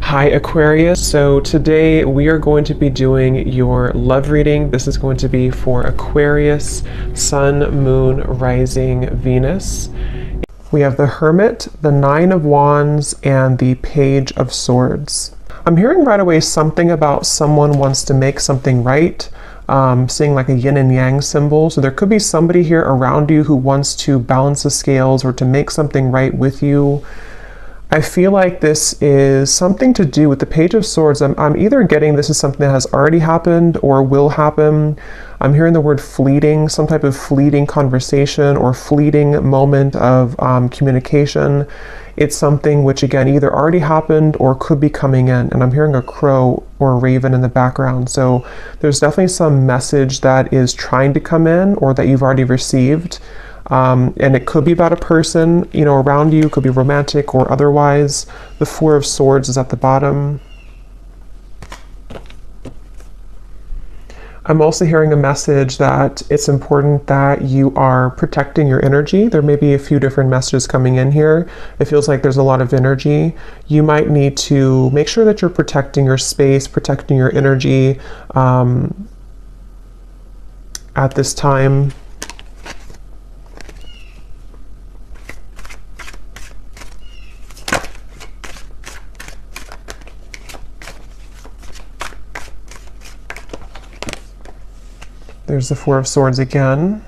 Hi Aquarius, so today we are going to be doing your love reading. This is going to be for Aquarius, Sun, Moon, Rising, Venus. We have the Hermit, the Nine of Wands, and the Page of Swords. I'm hearing right away something about someone wants to make something right, seeing like a yin and yang symbol. So there could be somebody here around you who wants to balance the scales or to make something right with you. I feel like this is something to do with the Page of Swords. I'm either getting this is something that has already happened or will happen. I'm hearing the word fleeting, some type of fleeting conversation or fleeting moment of communication. It's something which, again, either already happened or could be coming in. And I'm hearing a crow or a raven in the background. So there's definitely some message that is trying to come in or that you've already received. And it could be about a person, around you, could be romantic or otherwise. The Four of Swords is at the bottom. I'm also hearing a message that it's important that you are protecting your energy. There may be a few different messages coming in here. It feels like there's a lot of energy. You might need to make sure that you're protecting your space, protecting your energy at this time. There's the Four of Swords again.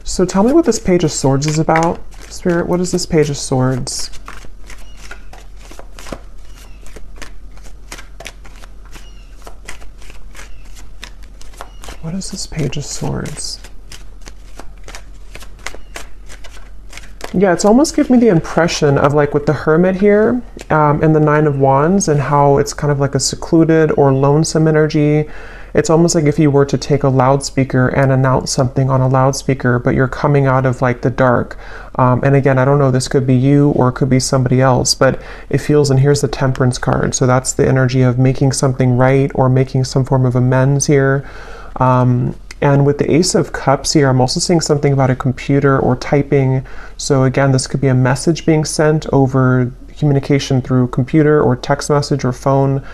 So tell me what this Page of Swords is about. Spirit, what is this Page of Swords? What is this Page of Swords? Yeah, it's almost giving me the impression of like with the Hermit here and the Nine of Wands and how it's kind of like a secluded or lonesome energy. It's almost like if you were to take a loudspeaker and announce something on a loudspeaker, but you're coming out of like the dark. And again, I don't know, this could be you or it could be somebody else, but it feels, and here's the Temperance card. So that's the energy of making something right or making some form of amends here. And with the Ace of Cups here, I'm also seeing something about a computer or typing. So again, this could be a message being sent over communication through computer or text message or phone.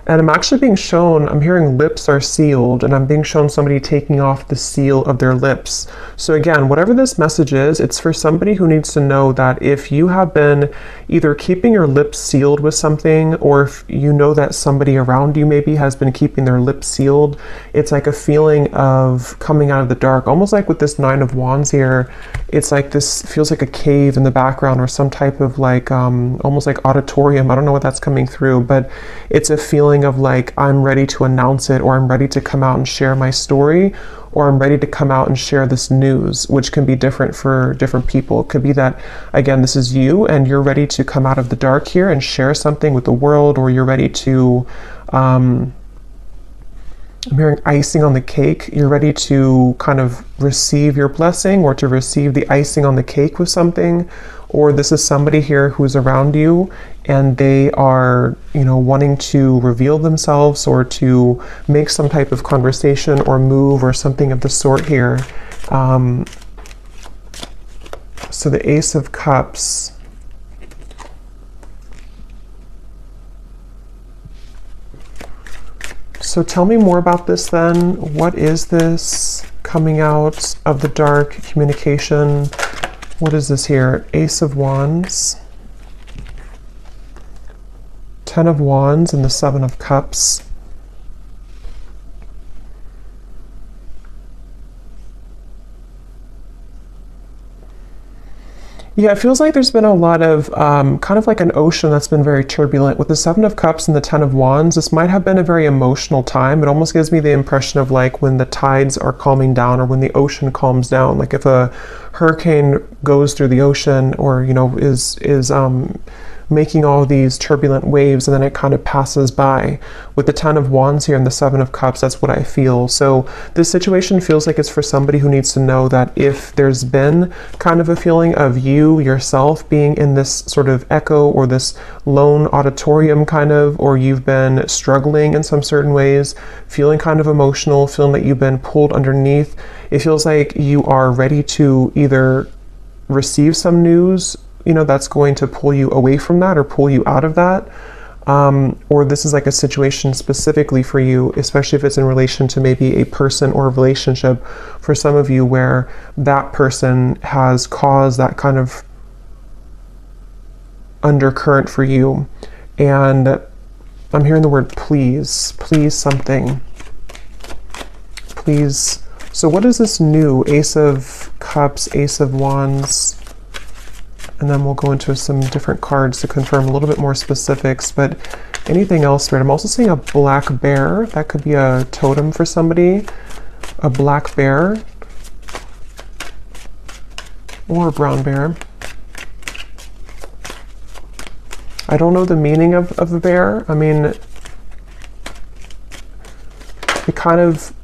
And I'm actually being shown, I'm hearing lips are sealed, and I'm being shown somebody taking off the seal of their lips. So again, whatever this message is, it's for somebody who needs to know that if you have been either keeping your lips sealed with something, or if you know that somebody around you maybe has been keeping their lips sealed, it's like a feeling of coming out of the dark. Almost like with this Nine of Wands here, it's like this feels like a cave in the background or some type of like, almost like auditorium. I don't know what that's coming through, but it's a feeling of like, I'm ready to announce it, or I'm ready to come out and share my story, or I'm ready to come out and share this news, which can be different for different people. It could be that, again, this is you and you're ready to come out of the dark here and share something with the world, or you're ready to, I'm hearing icing on the cake. You're ready to kind of receive your blessing or to receive the icing on the cake with something. Or this is somebody here who's around you and they are, wanting to reveal themselves or to make some type of conversation or move or something of the sort here. So the Ace of Cups. So tell me more about this then. What is this coming out of the dark communication? What is this here? Ace of Wands, Ten of Wands, and the Seven of Cups. Yeah, it feels like there's been a lot of kind of like an ocean that's been very turbulent. With the Seven of Cups and the Ten of Wands, this might have been a very emotional time. It almost gives me the impression of like when the tides are calming down or when the ocean calms down. Like if a hurricane goes through the ocean, or you know, is making all these turbulent waves, and then it kind of passes by. With the Ten of Wands here and the Seven of Cups, that's what I feel. So this situation feels like it's for somebody who needs to know that if there's been kind of a feeling of you yourself being in this sort of echo or this lone auditorium kind of, or you've been struggling in some certain ways, feeling kind of emotional, feeling that you've been pulled underneath, it feels like you are ready to either receive some news, you know, that's going to pull you away from that or pull you out of that. Or this is like a situation specifically for you, especially if it's in relation to maybe a person or a relationship for some of you, where that person has caused that kind of undercurrent for you. And I'm hearing the word please, please something, please. So what is this new? Ace of Cups, Ace of Wands. And then we'll go into some different cards to confirm a little bit more specifics, but anything else, right? I'm also seeing a black bear. That could be a totem for somebody. A black bear. Or a brown bear. I don't know the meaning of a bear. I mean, it kind of,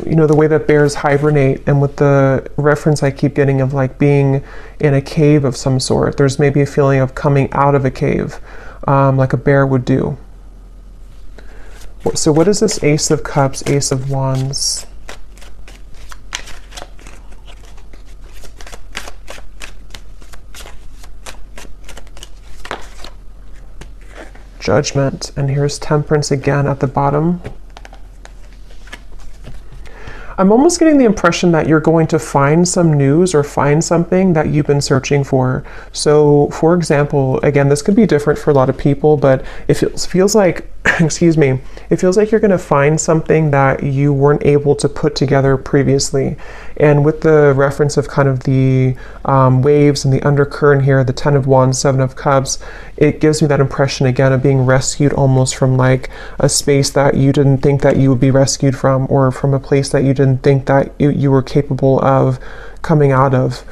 you know, the way that bears hibernate, and with the reference I keep getting of like being in a cave of some sort, there's maybe a feeling of coming out of a cave, like a bear would do. So what is this Ace of Cups, Ace of Wands? Judgment, and here's Temperance again at the bottom. I'm almost getting the impression that you're going to find some news or find something that you've been searching for. So, for example, again, this could be different for a lot of people, but it feels like, excuse me, it feels like you're going to find something that you weren't able to put together previously. And with the reference of kind of the waves and the undercurrent here, the Ten of Wands, Seven of Cups, it gives me that impression again of being rescued almost from like a space that you didn't think that you would be rescued from, or from a place that you didn't think that you were capable of coming out of.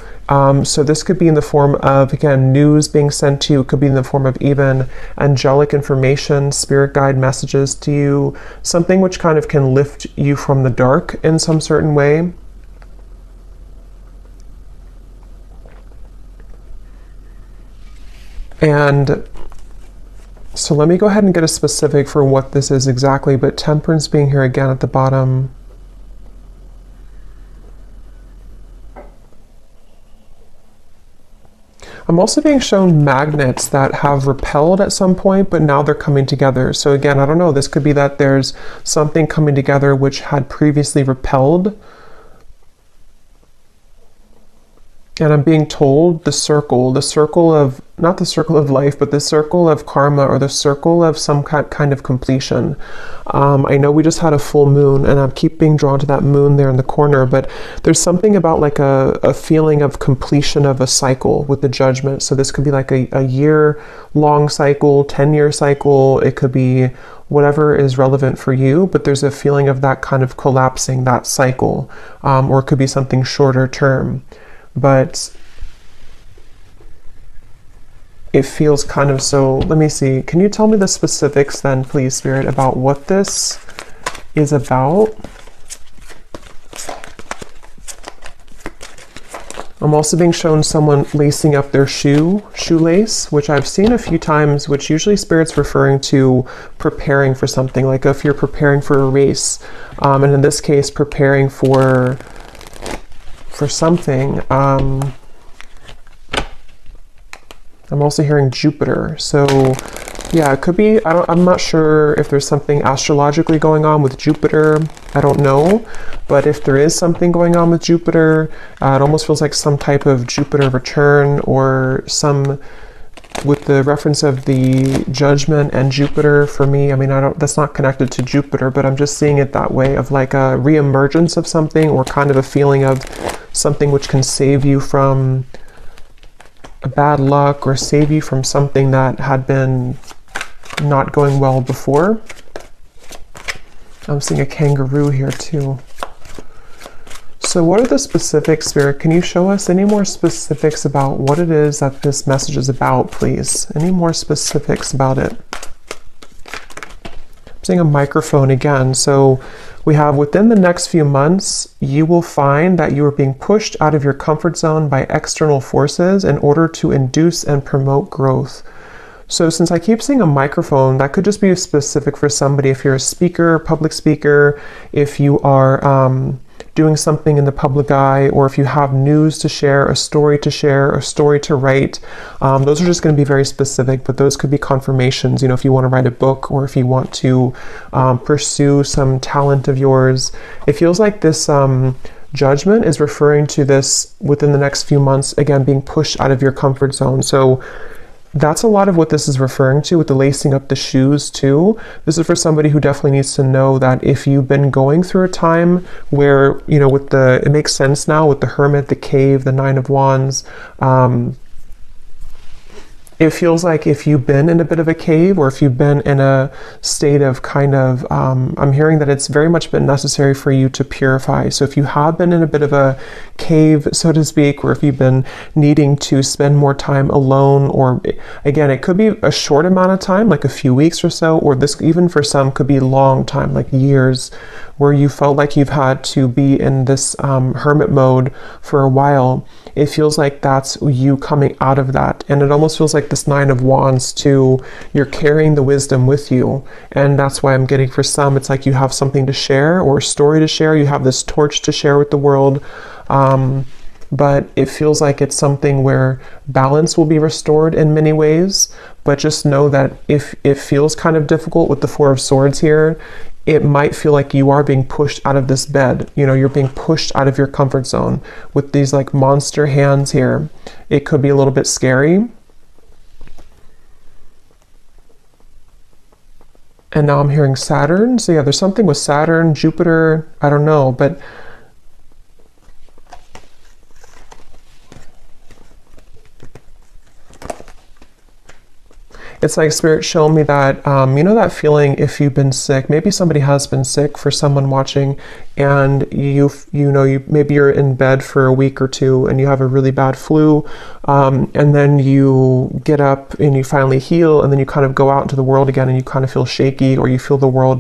So this could be in the form of, again, news being sent to you. It could be in the form of even angelic information, spirit guide messages to you, something which kind of can lift you from the dark in some certain way. And so let me go ahead and get a specific for what this is exactly, but Temperance being here again at the bottom. I'm also being shown magnets that have repelled at some point, but now they're coming together. So again, I don't know, this could be that there's something coming together which had previously repelled. And I'm being told the circle of, not the circle of life, but the circle of karma, or the circle of some kind of completion. I know we just had a full moon, and I keep being drawn to that moon there in the corner, but there's something about like a feeling of completion of a cycle with the Judgment. So this could be like a year-long cycle, 10-year cycle. It could be whatever is relevant for you, but there's a feeling of that kind of collapsing, that cycle, or it could be something shorter term. But it feels kind of so, let me see, can you tell me the specifics then, please, Spirit, about what this is about? I'm also being shown someone lacing up their shoelace, which I've seen a few times, which usually Spirit's referring to preparing for something, like if you're preparing for a race, and in this case, preparing for something. I'm also hearing Jupiter. So yeah, it could be, I'm not sure if there's something astrologically going on with Jupiter. I don't know. But if there is something going on with Jupiter, it almost feels like some type of Jupiter return, or some, with the reference of the Judgment and Jupiter for me, I mean, that's not connected to Jupiter, but I'm just seeing it that way, of like a reemergence of something, or kind of a feeling of something which can save you from a bad luck, or save you from something that had been not going well before. I'm seeing a kangaroo here too. So what are the specifics, Spirit? Can you show us any more specifics about what it is that this message is about, please? Any more specifics about it? I'm seeing a microphone again. So we have within the next few months, you will find that you are being pushed out of your comfort zone by external forces in order to induce and promote growth. So since I keep seeing a microphone, that could just be specific for somebody. If you're a speaker, public speaker, if you are doing something in the public eye, or if you have news to share, a story to write, those are just going to be very specific, but those could be confirmations, if you want to write a book, or if you want to pursue some talent of yours. It feels like this judgment is referring to this within the next few months, again, being pushed out of your comfort zone. So that's a lot of what this is referring to with the lacing up the shoes too. This is for somebody who definitely needs to know that if you've been going through a time where, it makes sense now with the Hermit, the Cave, the Nine of Wands, it feels like if you've been in a bit of a cave, or if you've been in a state of I'm hearing that it's very much been necessary for you to purify. So if you have been in a bit of a cave, so to speak, or if you've been needing to spend more time alone, or again, it could be a short amount of time, like a few weeks or so, or this even for some could be a long time, like years, where you felt like you've had to be in this hermit mode for a while. It feels like that's you coming out of that. And it almost feels like this Nine of Wands too, you're carrying the wisdom with you. And that's why I'm getting, for some, it's like you have something to share or a story to share. You have this torch to share with the world. But it feels like it's something where balance will be restored in many ways. But just know that if it feels kind of difficult with the Four of Swords here, it might feel like you are being pushed out of this bed. You're being pushed out of your comfort zone with these like monster hands here. It could be a little bit scary. And now I'm hearing Saturn. So yeah, there's something with Saturn, Jupiter, I don't know, but it's like Spirit showing me that, that feeling if you've been sick, maybe somebody has been sick for someone watching, and maybe you're in bed for a week or two and you have a really bad flu, and then you get up and you finally heal, and then you kind of go out into the world again and you kind of feel shaky, or you feel the world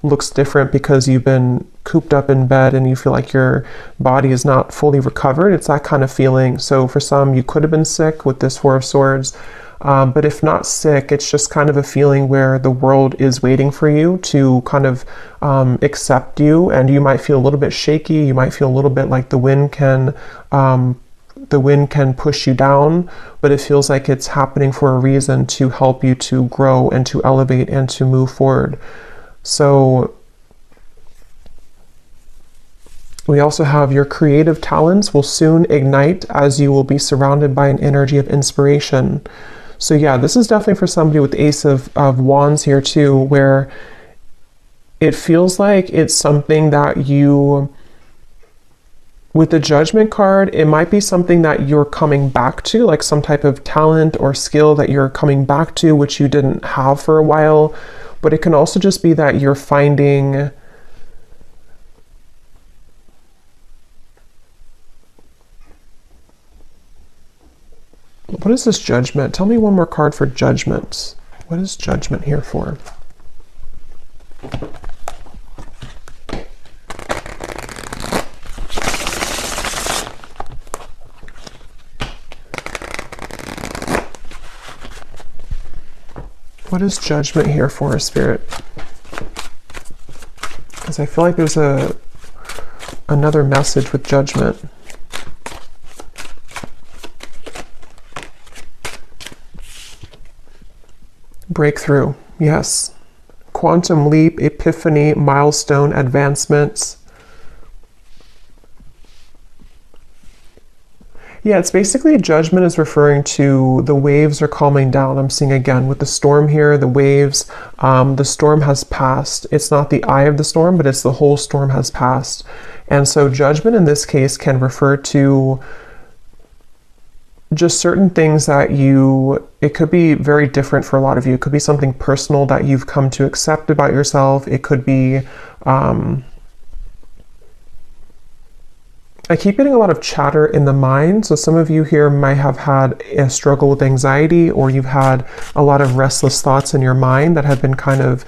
looks different because you've been cooped up in bed and you feel like your body is not fully recovered. It's that kind of feeling. So for some, you could have been sick with this Four of Swords. But if not sick, it's just kind of a feeling where the world is waiting for you to kind of accept you, and you might feel a little bit shaky. You might feel a little bit like the wind can push you down, but it feels like it's happening for a reason, to help you to grow and to elevate and to move forward. So we also have your creative talents will soon ignite as you will be surrounded by an energy of inspiration. So yeah, this is definitely for somebody with the Ace of Wands here too, where it feels like it's something that with the Judgment card, it might be something that you're coming back to, like some type of talent or skill that you're coming back to, which you didn't have for a while. But it can also just be that you're finding what is this Judgment? Tell me one more card for Judgment. What is Judgment here for? What is Judgment here for, Spirit? Because I feel like there's another message with Judgment. Breakthrough, yes. Quantum leap, epiphany, milestone, advancements. Yeah, it's basically Judgment is referring to the waves are calming down. I'm seeing again with the storm here, the waves, the storm has passed. It's not the eye of the storm, but it's the whole storm has passed. And so Judgment in this case can refer to just certain things that it could be very different for a lot of you. It could be something personal that you've come to accept about yourself. It could be, I keep getting a lot of chatter in the mind. So some of you here might have had a struggle with anxiety, or you've had a lot of restless thoughts in your mind that have been kind of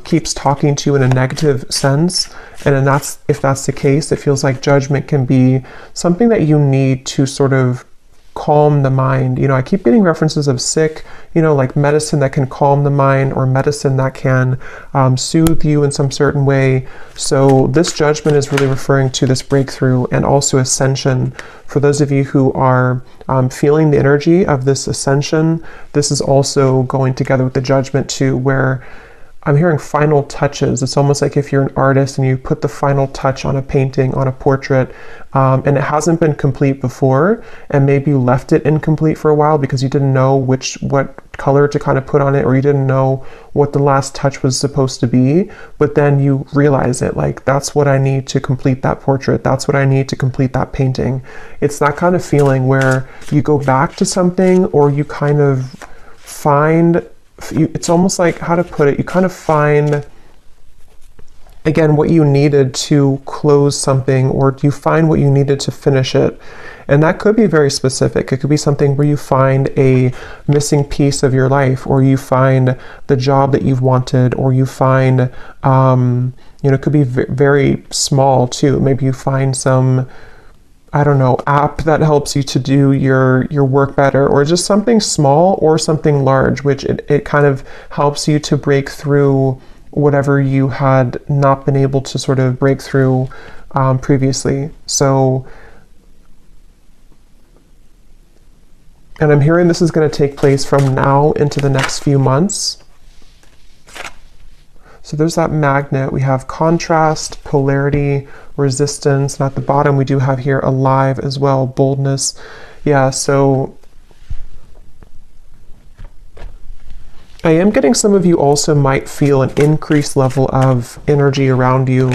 keeps talking to you in a negative sense. And then if that's the case, it feels like judgment can be something that you need to sort of calm the mind. You know, I keep getting references of sick, you know, like medicine that can calm the mind, or medicine that can soothe you in some certain way. So this judgment is really referring to this breakthrough and also ascension. For those of you who are feeling the energy of this ascension, this is also going together with the judgment too, where I'm hearing final touches. It's almost like if you're an artist and you put the final touch on a painting, on a portrait, and it hasn't been complete before, and maybe you left it incomplete for a while because you didn't know what color to kind of put on it, or you didn't know what the last touch was supposed to be, but then you realize it, like, that's what I need to complete that portrait, that's what I need to complete that painting. It's that kind of feeling where you go back to something, or you kind of find, it's almost like, how to put it, you kind of find again what you needed to close something, or you find what you needed to finish it. And that could be very specific. It could be something where you find a missing piece of your life, or you find the job that you've wanted, or you find it could be very small too. Maybe you find some, I don't know, app that helps you to do your work better, or just something small or something large, which it kind of helps you to break through whatever you had not been able to sort of break through previously. So, and I'm hearing this is going to take place from now into the next few months. So there's that magnet. We have contrast, polarity, resistance, and at the bottom we do have here alive as well, boldness. Yeah, so I am getting some of you also might feel an increased level of energy around you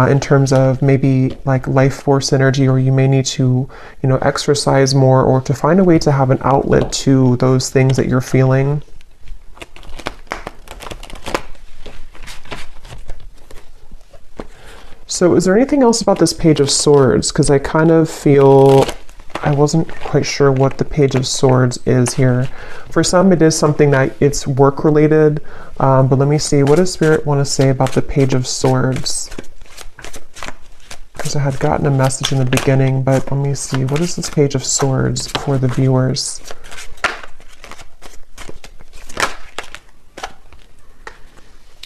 in terms of maybe like life force energy, or you may need to, exercise more, or to find a way to have an outlet to those things that you're feeling. So is there anything else about this Page of Swords? Because I kind of feel, I wasn't quite sure what the Page of Swords is here. For some, it is something that it's work related, but let me see, what does Spirit want to say about the Page of Swords? Because I had gotten a message in the beginning, but let me see, what is this Page of Swords for the viewers?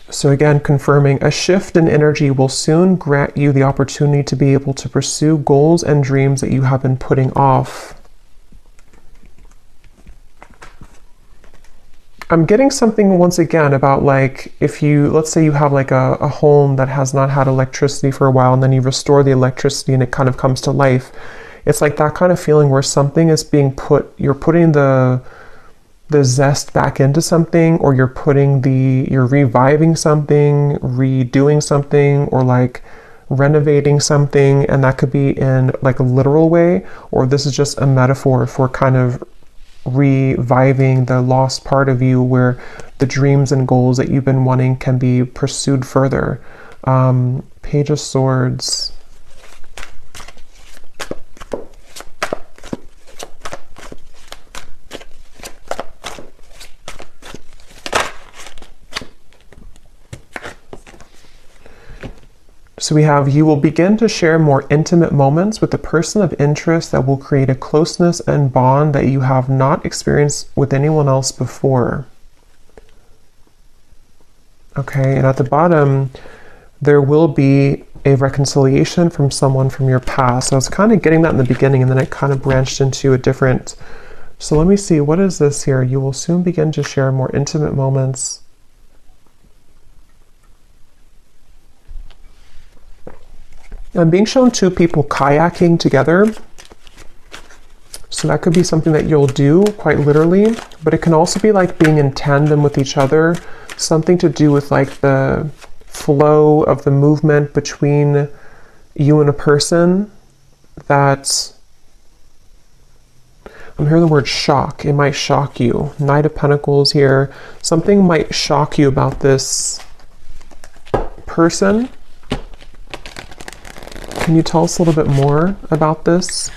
So again, confirming, a shift in energy will soon grant you the opportunity to be able to pursue goals and dreams that you have been putting off. I'm getting something once again about, like, if you, let's say you have like a home that has not had electricity for a while, and then you restore the electricity and it kind of comes to life. It's like that kind of feeling where something is being put, you're putting the zest back into something, or you're reviving something, redoing something, or like renovating something. And that could be in like a literal way, or this is just a metaphor for kind of reviving the lost part of you, where the dreams and goals that you've been wanting can be pursued further. Page of Swords. So we have, you will begin to share more intimate moments with the person of interest that will create a closeness and bond that you have not experienced with anyone else before. Okay, and at the bottom, there will be a reconciliation from someone from your past. So I was kind of getting that in the beginning, and then it kind of branched into a different. So let me see, what is this here? You will soon begin to share more intimate moments. I'm being shown two people kayaking together. So that could be something that you'll do quite literally, but it can also be like being in tandem with each other, something to do with like the flow of the movement between you and a person. That I'm hearing the word shock. It might shock you. Knight of Pentacles here. Something might shock you about this person. Can you tell us a little bit more about this?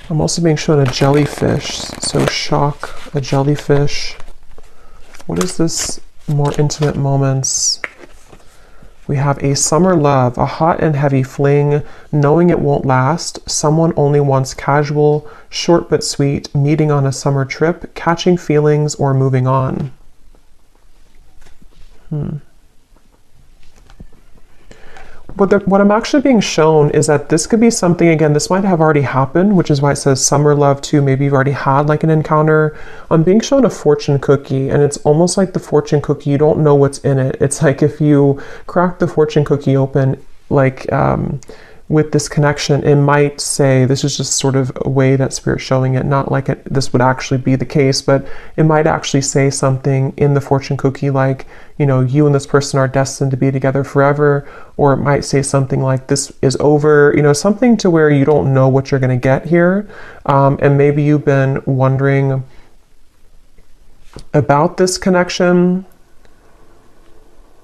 I'm also being shown a jellyfish, so shock, a jellyfish. What is this? More intimate moments. We have a summer love, a hot and heavy fling, knowing it won't last, someone only wants casual, short but sweet, meeting on a summer trip, catching feelings, or moving on. What I'm actually being shown is that this could be something, again, this might have already happened, which is why it says summer love too. Maybe you've already had like an encounter. I'm being shown a fortune cookie, and it's almost like the fortune cookie, you don't know what's in it. It's like if you crack the fortune cookie open, like with this connection, it might say, this is just sort of a way that Spirit's showing it, not like this would actually be the case, but it might actually say something in the fortune cookie like, you know, you and this person are destined to be together forever, or it might say something like, this is over, you know, something to where you don't know what you're going to get here. And maybe you've been wondering about this connection.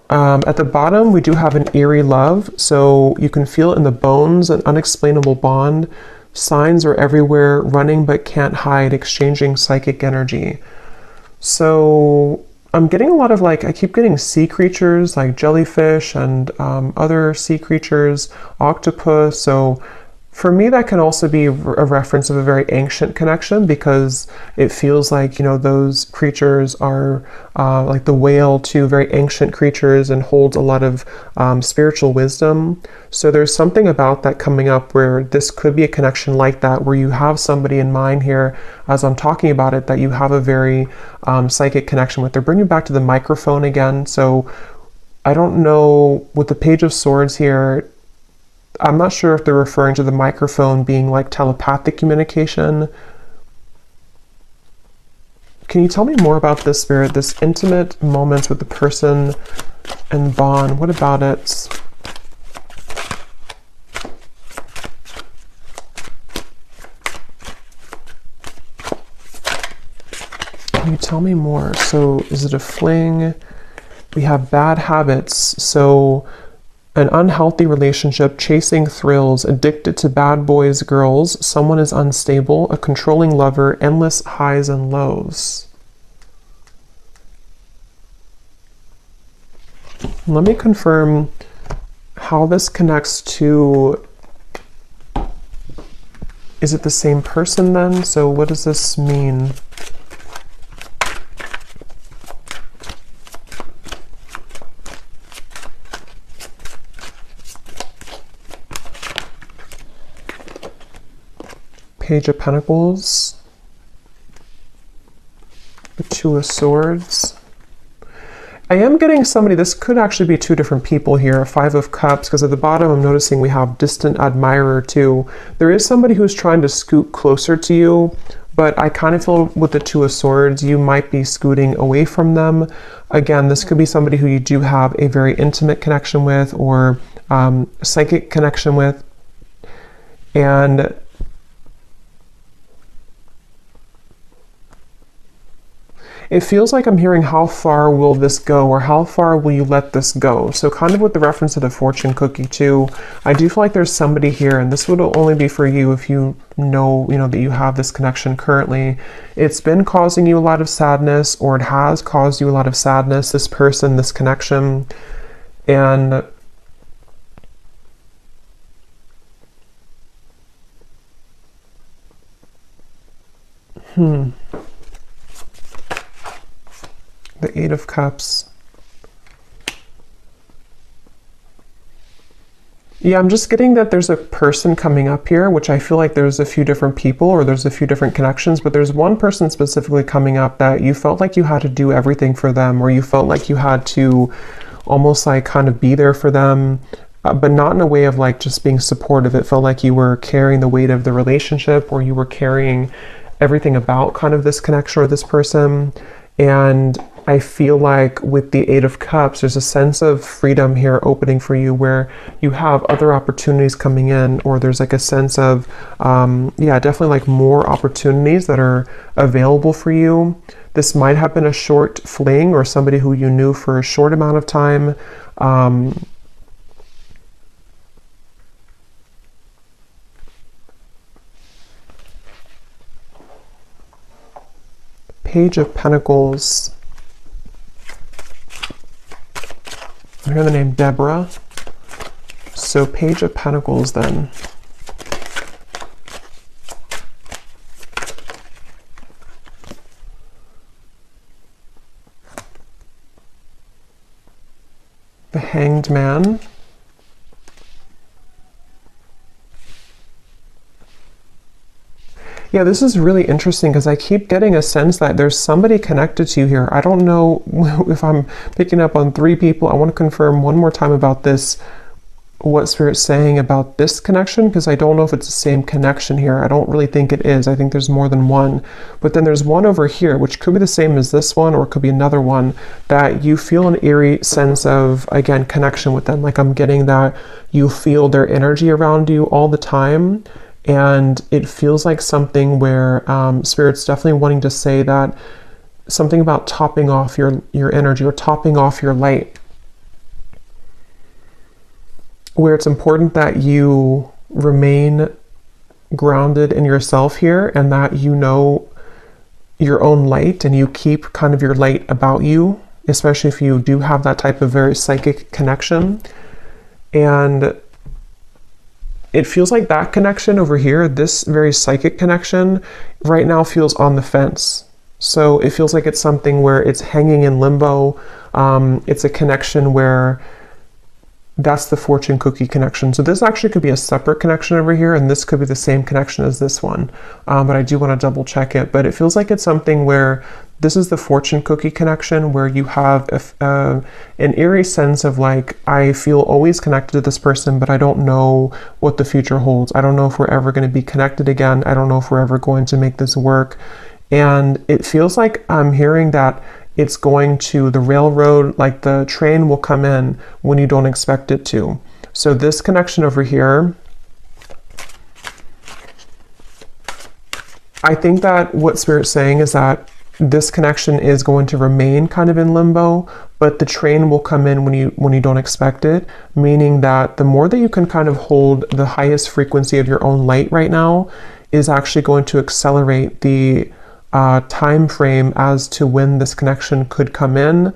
At the bottom, we do have an eerie love, so you can feel it in the bones, an unexplainable bond. Signs are everywhere, running but can't hide, exchanging psychic energy. So I'm getting a lot of I keep getting sea creatures like jellyfish and other sea creatures, octopus. So for me, that can also be a reference of a very ancient connection, because it feels like, you know, those creatures are like the whale too, very ancient creatures, and holds a lot of spiritual wisdom. So there's something about that coming up where this could be a connection like that, where you have somebody in mind here as I'm talking about it that you have a very psychic connection with. They're bringing back to the microphone again. So I don't know, with the Page of Swords here, I'm not sure if they're referring to the microphone being like telepathic communication. Can you tell me more about this, Spirit? This intimate moments with the person and bond. What about it? Can you tell me more? So is it a fling? We have bad habits. So an unhealthy relationship, chasing thrills, addicted to bad boys, girls, someone is unstable, a controlling lover, endless highs and lows. Let me confirm how this connects to, is it the same person then? So what does this mean? Page of Pentacles, the Two of Swords. I am getting somebody, this could actually be two different people here, Five of Cups, because at the bottom I'm noticing we have distant admirer too. There is somebody who's trying to scoot closer to you, but I kind of feel with the Two of Swords, you might be scooting away from them. Again, this could be somebody who you do have a very intimate connection with, or psychic connection with. And it feels like I'm hearing, how far will this go, or how far will you let this go? So kind of with the reference to the fortune cookie too, I do feel like there's somebody here, and this would only be for you if you know that you have this connection currently. It's been causing you a lot of sadness, or it has caused you a lot of sadness, this person, this connection. And the Eight of Cups. Yeah, I'm just getting that there's a person coming up here, which I feel like there's a few different people, or there's a few different connections, but there's one person specifically coming up that you felt like you had to do everything for them, or you felt like you had to almost like kind of be there for them, but not in a way of like just being supportive. It felt like you were carrying the weight of the relationship, or you were carrying everything about kind of this connection or this person. And I feel like with the Eight of Cups, there's a sense of freedom here opening for you, where you have other opportunities coming in, or there's like a sense of, yeah, definitely like more opportunities that are available for you. This might have been a short fling or somebody who you knew for a short amount of time. Page of Pentacles. I hear the name Deborah. So Page of Pentacles then. The Hanged Man. Yeah, this is really interesting because I keep getting a sense that there's somebody connected to you here. I don't know if I'm picking up on 3 people. I want to confirm one more time about this, what Spirit's saying about this connection, because I don't know if it's the same connection here. I don't really think it is. I think there's more than one. But then there's one over here, which could be the same as this one, or it could be another one, that you feel an eerie sense of, again, connection with them. Like I'm getting that you feel their energy around you all the time. And it feels like something where Spirit's definitely wanting to say that something about topping off your energy or topping off your light, where it's important that you remain grounded in yourself here and that you know your own light and you keep kind of your light about you, especially if you do have that type of very psychic connection. And it feels like that connection over here, this very psychic connection, right now feels on the fence. So it feels like it's something where it's hanging in limbo. It's a connection where that's the fortune cookie connection. So this actually could be a separate connection over here, and this could be the same connection as this one. But I do want to double check it. But it feels like it's something where this is the fortune cookie connection, where you have an eerie sense of like, I feel always connected to this person, but I don't know what the future holds. I don't know if we're ever going to be connected again. I don't know if we're ever going to make this work. And it feels like I'm hearing that it's going to the railroad, like the train will come in when you don't expect it to. So this connection over here, I think that what Spirit's saying is that this connection is going to remain kind of in limbo, but the train will come in when you don't expect it, meaning that the more that you can kind of hold the highest frequency of your own light right now is actually going to accelerate the time frame as to when this connection could come in.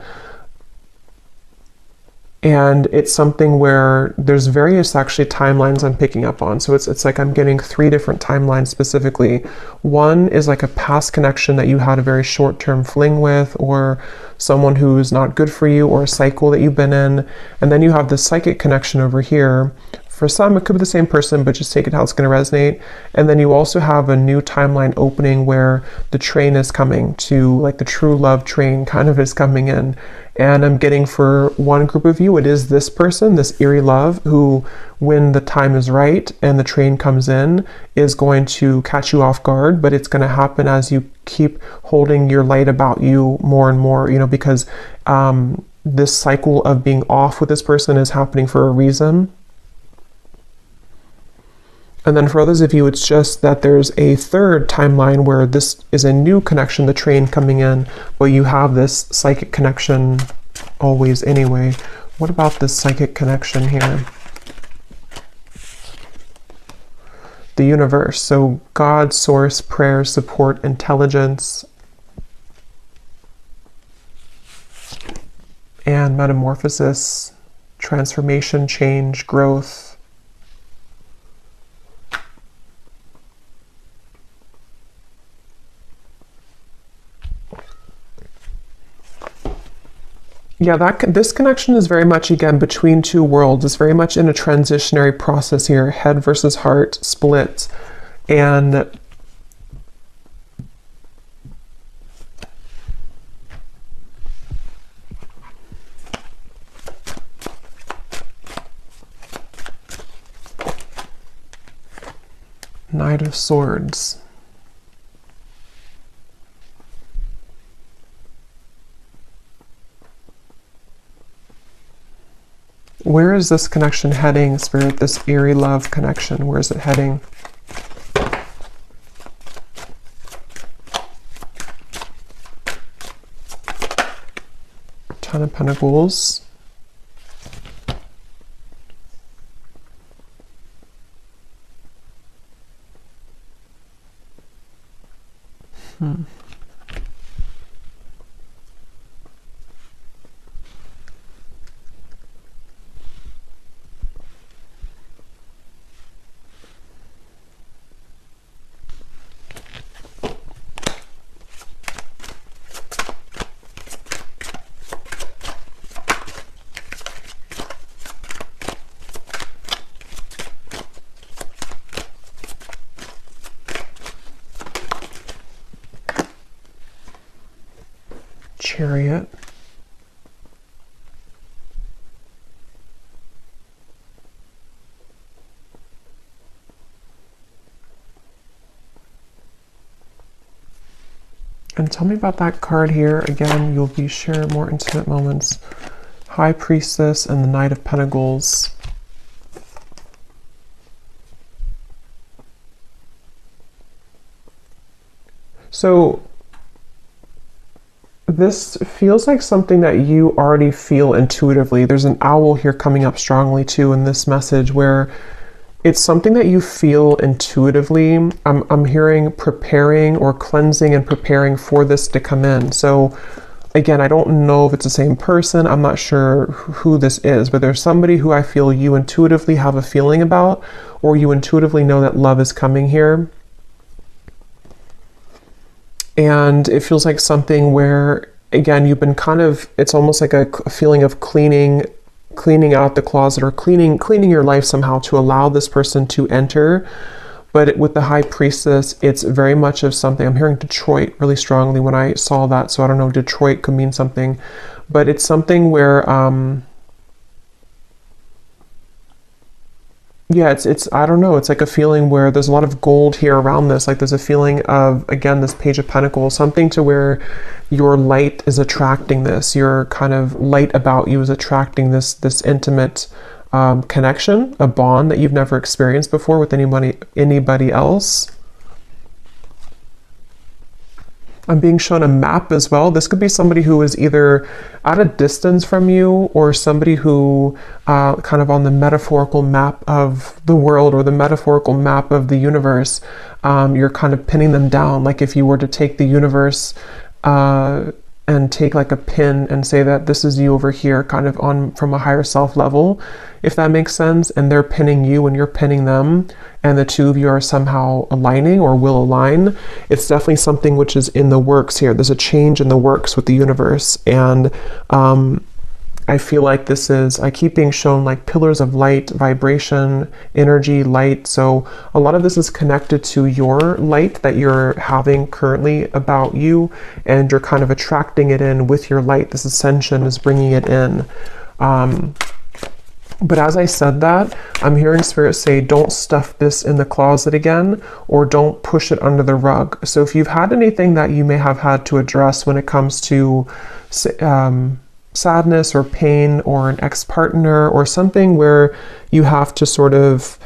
And it's something where there's various actually timelines I'm picking up on. So it's like I'm getting 3 different timelines specifically. One is like a past connection that you had a very short-term fling with, or someone who's not good for you, or a cycle that you've been in. And then you have the psychic connection over here. For some, it could be the same person, but just take it how it's going to resonate. And then you also have a new timeline opening where the train is coming to, like the true love train kind of is coming in. And I'm getting for one group of you, it is this person, this eerie love, who, when the time is right and the train comes in, is going to catch you off guard, but it's going to happen as you keep holding your light about you more and more, because this cycle of being off with this person is happening for a reason. And then for others of you, it's just that there's a third timeline where this is a new connection, the train coming in, but you have this psychic connection always anyway. What about this psychic connection here? The universe. So God, source, prayer, support, intelligence, and metamorphosis, transformation, change, growth. Yeah, this connection is very much, again, between 2 worlds. It's very much in a transitionary process here, head versus heart split. And Knight of Swords. Where is this connection heading, Spirit? This eerie love connection, where is it heading? Ten of Pentacles. Chariot. And tell me about that card here. Again, you'll be share more intimate moments. High Priestess and the Knight of Pentacles. So this feels like something that you already feel intuitively. There's an owl here coming up strongly too in this message, where it's something that you feel intuitively. I'm hearing preparing or cleansing and preparing for this to come in. So again, I don't know if it's the same person. I'm not sure who this is, but there's somebody who I feel you intuitively have a feeling about, or you intuitively know that love is coming here. And it feels like something where, again, you've been kind of, it's almost like a feeling of cleaning out the closet, or cleaning your life somehow to allow this person to enter. But with the High Priestess, it's very much of something. I'm hearing Detroit really strongly when I saw that. So I don't know, Detroit could mean something, but it's something where, yeah, it's I don't know, it's like a feeling where there's a lot of gold here around this. Like there's a feeling of, again, this Page of Pentacles, something to where your light is attracting this. Your kind of light about you is attracting this intimate connection, a bond that you've never experienced before with anybody else. I'm being shown a map as well. This could be somebody who is either at a distance from you, or somebody who kind of on the metaphorical map of the world, or the metaphorical map of the universe. You're kind of pinning them down. Like if you were to take the universe and take like a pin and say that this is you over here, kind of on from a higher self level, if that makes sense, and they're pinning you and you're pinning them, and the two of you are somehow aligning or will align. It's definitely something which is in the works here. There's a change in the works with the universe, and I feel like this is, I keep being shown like pillars of light, vibration, energy, light. So a lot of this is connected to your light that you're having currently about you, and you're kind of attracting it in with your light. This ascension is bringing it in. But as I said that, I'm hearing Spirit say, don't stuff this in the closet again, or don't push it under the rug. So if you've had anything that you may have had to address when it comes to sadness or pain, or an ex-partner, or something where you have to sort of,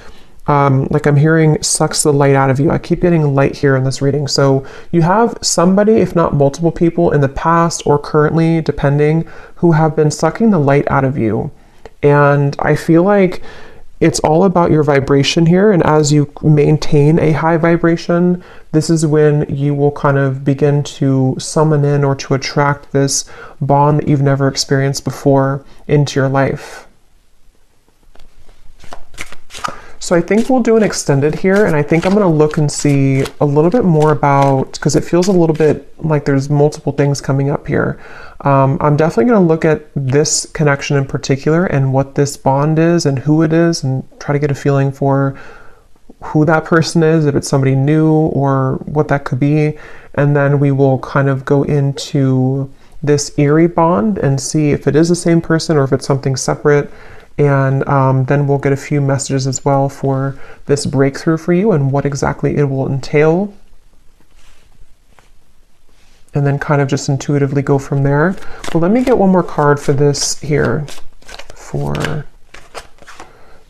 like I'm hearing, sucks the light out of you. I keep getting light here in this reading. So you have somebody, if not multiple people in the past or currently, depending, who have been sucking the light out of you. And I feel like it's all about your vibration here. And as you maintain a high vibration, this is when you will kind of begin to summon in or to attract this bond that you've never experienced before into your life. So I think we'll do an extended here, and I think I'm going to look and see a little bit more about, because it feels a little bit like there's multiple things coming up here. I'm definitely going to look at this connection in particular and what this bond is and who it is, and try to get a feeling for who that person is, if it's somebody new or what that could be. And then we will kind of go into this eerie bond and see if it is the same person or if it's something separate. And then we'll get a few messages as well for this breakthrough for you and what exactly it will entail. And then kind of just intuitively go from there. Well, let me get one more card for this here.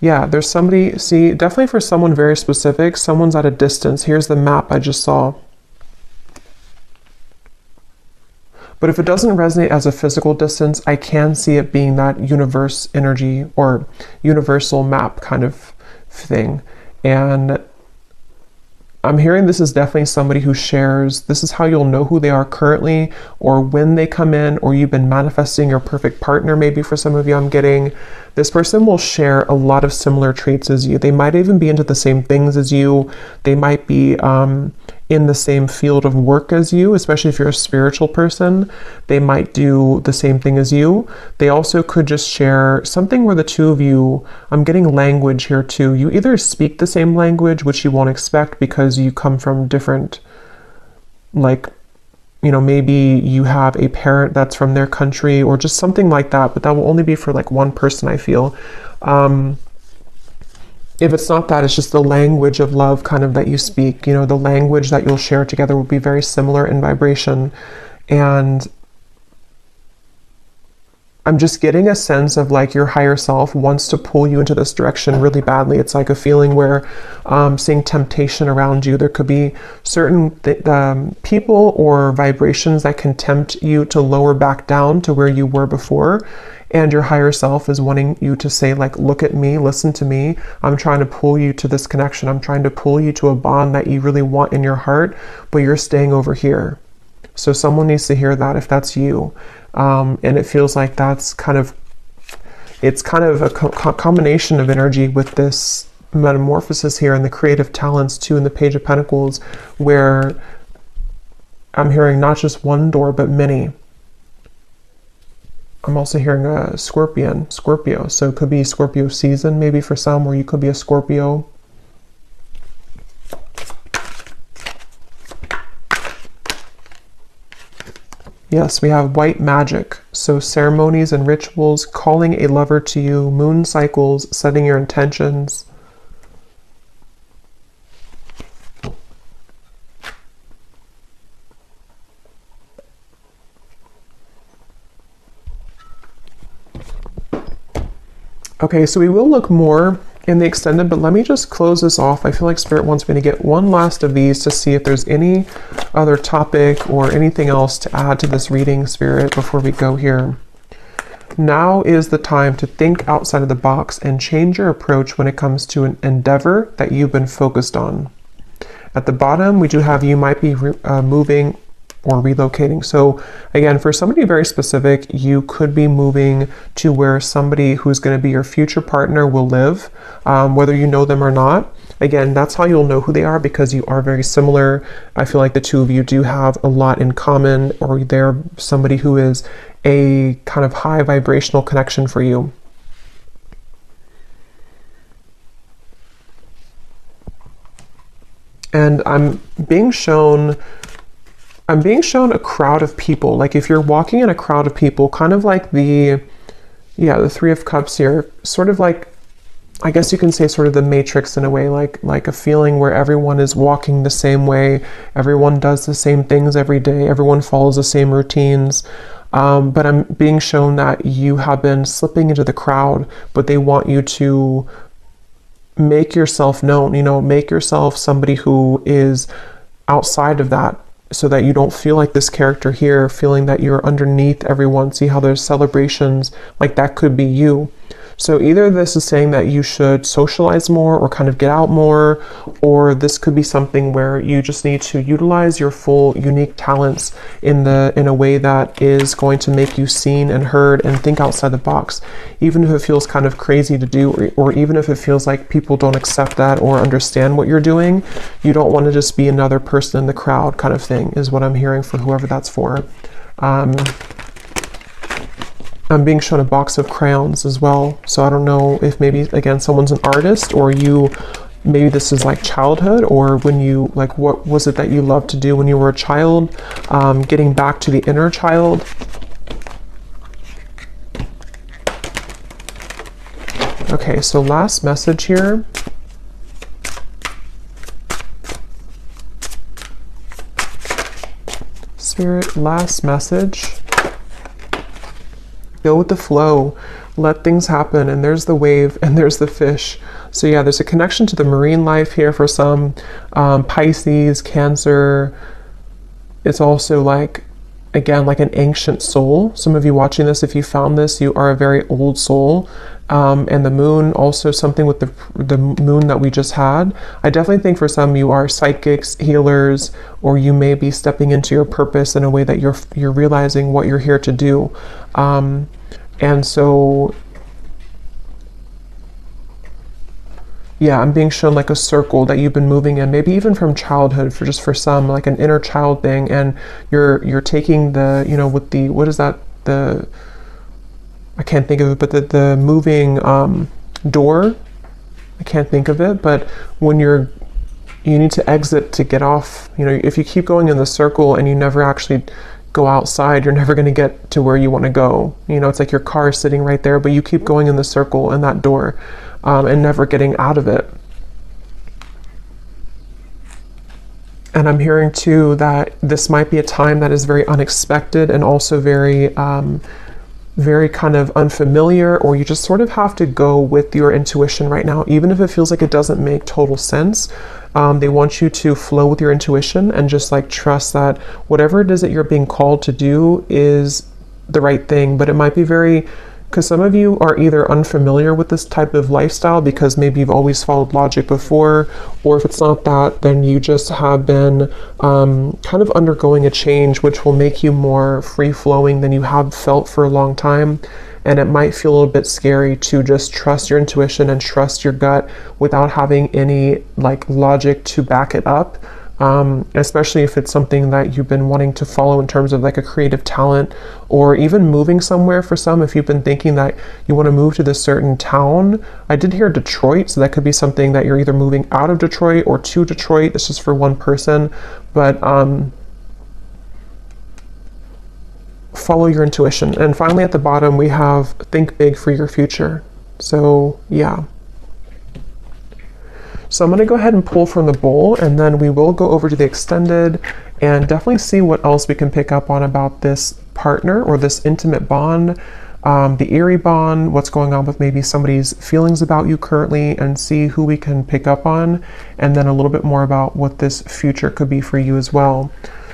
Yeah, there's somebody, see, definitely for someone very specific, someone's at a distance. Here's the map I just saw. But if it doesn't resonate as a physical distance, I can see it being that universe energy or universal map kind of thing. And I'm hearing this is definitely somebody who shares, this is how you'll know who they are currently, or when they come in, or you've been manifesting your perfect partner. Maybe for some of you, I'm getting this person will share a lot of similar traits as you. They might even be into the same things as you. They might be in the same field of work as you, especially if you're a spiritual person. They might do the same thing as you. They also could just share something where the two of you, I'm getting language here too. You either speak the same language, which you won't expect because you come from different, like, you know, maybe you have a parent that's from their country or just something like that, but that will only be for like one person, I feel. If it's not that, it's just the language of love kind of that you speak, you know, the language that you'll share together will be very similar in vibration. And I'm just getting a sense of like your higher self wants to pull you into this direction really badly. It's like a feeling where seeing temptation around you. There could be certain people or vibrations that can tempt you to lower back down to where you were before. And your higher self is wanting you to say, like, look at me, listen to me. I'm trying to pull you to this connection. I'm trying to pull you to a bond that you really want in your heart, but you're staying over here. So someone needs to hear that if that's you. And it feels like that's kind of, it's kind of a combination of energy with this metamorphosis here and the creative talents too in the Page of Pentacles, where I'm hearing not just one door, but many. I'm also hearing a Scorpio. So it could be Scorpio season maybe for some, or you could be a Scorpio. Yes, we have white magic. So ceremonies and rituals, calling a lover to you, moon cycles, setting your intentions. Okay, so we will look more in the extended, but let me just close this off. I feel like Spirit wants me to get one last of these to see if there's any other topic or anything else to add to this reading, Spirit, before we go here. Now is the time to think outside of the box and change your approach when it comes to an endeavor that you've been focused on. At the bottom, we do have you might be moving or relocating. So again, for somebody very specific, you could be moving to where somebody who's going to be your future partner will live, whether you know them or not. Again, that's how you'll know who they are, because you are very similar. I feel like the two of you do have a lot in common, or they're somebody who is a kind of high vibrational connection for you. And I'm being shown a crowd of people. Like if you're walking in a crowd of people, kind of like the Three of Cups here, sort of like, I guess you can say sort of the Matrix in a way, like a feeling where everyone is walking the same way, everyone does the same things every day, everyone follows the same routines. But I'm being shown that you have been slipping into the crowd, but they want you to make yourself known, make yourself somebody who is outside of that, so that you don't feel like this character here, feeling that you're underneath everyone. See how there's celebrations, like that could be you. So either this is saying that you should socialize more or kind of get out more, or this could be something where you just need to utilize your full unique talents in a way that is going to make you seen and heard, and think outside the box. Even if it feels kind of crazy to do, or even if it feels like people don't accept that or understand what you're doing, you don't want to just be another person in the crowd kind of thing, is what I'm hearing for whoever that's for. I'm being shown a box of crayons as well. So I don't know if maybe, again, someone's an artist, or maybe this is like childhood, or when you, like, what was it that you loved to do when you were a child? Getting back to the inner child. Okay, so last message here. Spirit, last message. Go with the flow, let things happen, and there's the wave and there's the fish. So yeah, there's a connection to the marine life here for some, Pisces, Cancer. It's also like again, like an ancient soul. Some of you watching this, if you found this, you are a very old soul. And the moon, also something with the moon that we just had. I definitely think for some you are psychics, healers, or you may be stepping into your purpose in a way that you're realizing what you're here to do. And so, yeah, I'm being shown like a circle that you've been moving in, maybe even from childhood, for some, like an inner child thing, and you're taking the, you know, with the, what is that, I can't think of it, but the moving door, I can't think of it, but when you need to exit to get off, you know, if you keep going in the circle and you never actually go outside, you're never going to get to where you want to go. You know, it's like your car is sitting right there, but you keep going in the circle and that door, and never getting out of it. And I'm hearing too that this might be a time that is very unexpected and also very very kind of unfamiliar, or you just sort of have to go with your intuition right now, even if it feels like it doesn't make total sense. They want you to flow with your intuition and just like trust that whatever it is that you're being called to do is the right thing. But it might be very, because some of you are either unfamiliar with this type of lifestyle because maybe you've always followed logic before, or if it's not that, then you just have been kind of undergoing a change which will make you more free-flowing than you have felt for a long time. And it might feel a little bit scary to just trust your intuition and trust your gut without having any like logic to back it up. Especially if it's something that you've been wanting to follow in terms of like a creative talent, or even moving somewhere. For some, if you've been thinking that you want to move to this certain town, I did hear Detroit, so that could be something that you're either moving out of Detroit or to Detroit. This is for one person, but follow your intuition. And finally at the bottom we have think big for your future. So yeah. So I'm going to go ahead and pull from the bowl, and then we will go over to the extended and definitely see what else we can pick up on about this partner or this intimate bond, the eerie bond, what's going on with maybe somebody's feelings about you currently, and see who we can pick up on, and then a little bit more about what this future could be for you as well.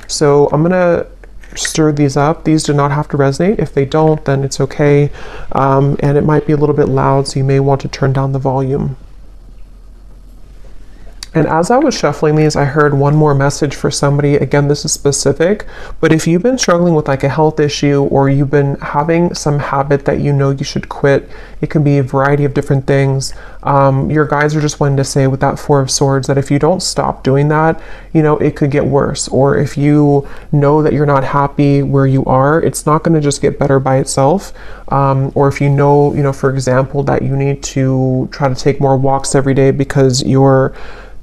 So I'm going to stir these up. These do not have to resonate. If they don't, then it's okay. And it might be a little bit loud, so you may want to turn down the volume. And as I was shuffling these, I heard one more message for somebody. Again, this is specific, but if you've been struggling with like a health issue, or you've been having some habit that you know you should quit, it can be a variety of different things. Your guides are just wanting to say with that Four of Swords that if you don't stop doing that, you know, it could get worse. Or if you know that you're not happy where you are, it's not going to just get better by itself. Or if you know, for example, that you need to try to take more walks every day because your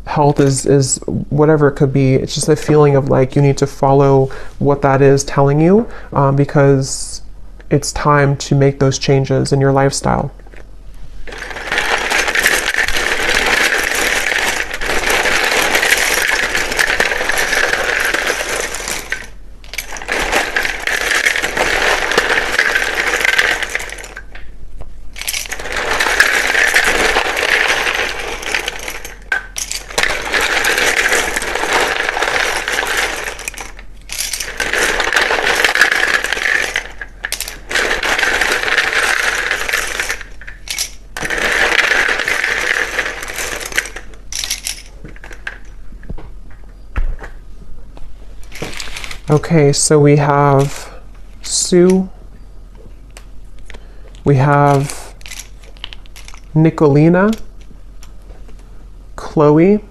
health is whatever it could be. It's just a feeling of like you need to follow what that is telling you, because it's time to make those changes in your lifestyle. Okay, so we have Sue, we have Nicolina, Chloe,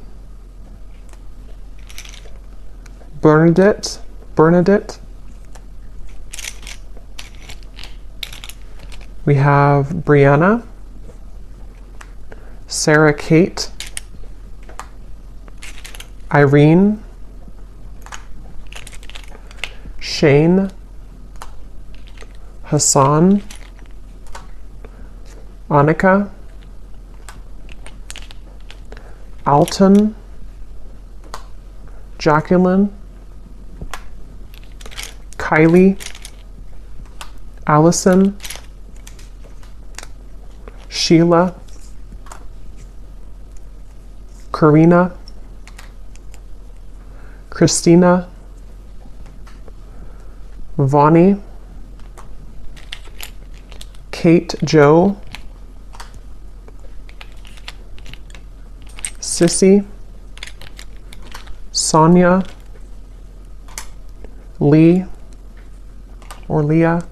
Bernadette, we have Brianna, Sarah Kate, Irene, Shane, Hassan, Annika, Alton, Jacqueline, Kylie, Allison, Sheila, Karina, Christina, Vonnie, Kate, Joe, Sissy, Sonia, Lee or Leah,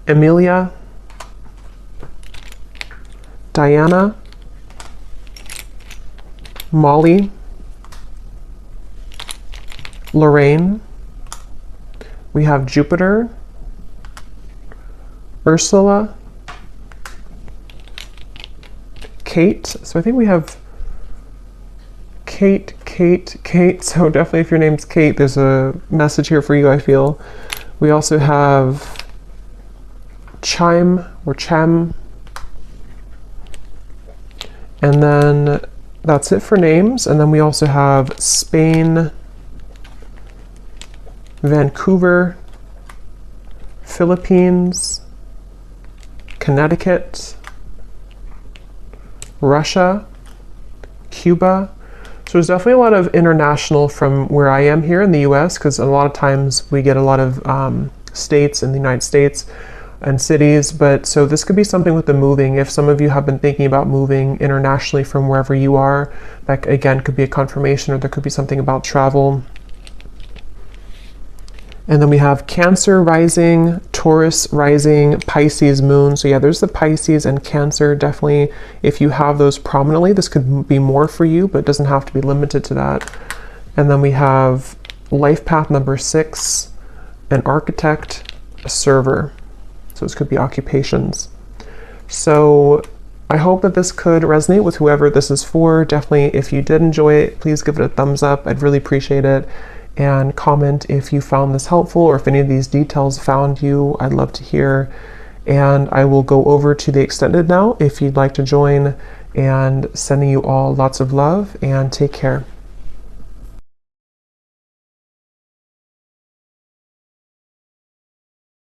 Amelia, Diana, Molly, Lorraine, we have Jupiter, Ursula, Kate. So I think we have Kate. So definitely if your name's Kate, there's a message here for you, I feel. We also have Chime or Chem. And then that's it for names. And then we also have Spain, Vancouver, Philippines, Connecticut, Russia, Cuba. So there's definitely a lot of international from where I am here in the US, because a lot of times we get a lot of states in the United States and cities. But so this could be something with the moving. If some of you have been thinking about moving internationally from wherever you are, that again could be a confirmation, or there could be something about travel. And then we have Cancer rising, Taurus rising, Pisces moon. So yeah, there's the Pisces and Cancer. Definitely, if you have those prominently, this could be more for you, but it doesn't have to be limited to that. And then we have life path number 6, an architect, a server. So this could be occupations. So I hope that this could resonate with whoever this is for. Definitely, if you did enjoy it, please give it a thumbs up. I'd really appreciate it. And comment if you found this helpful, or if any of these details found you. I'd love to hear. And I will go over to the extended now if you'd like to join, and sending you all lots of love, and take care.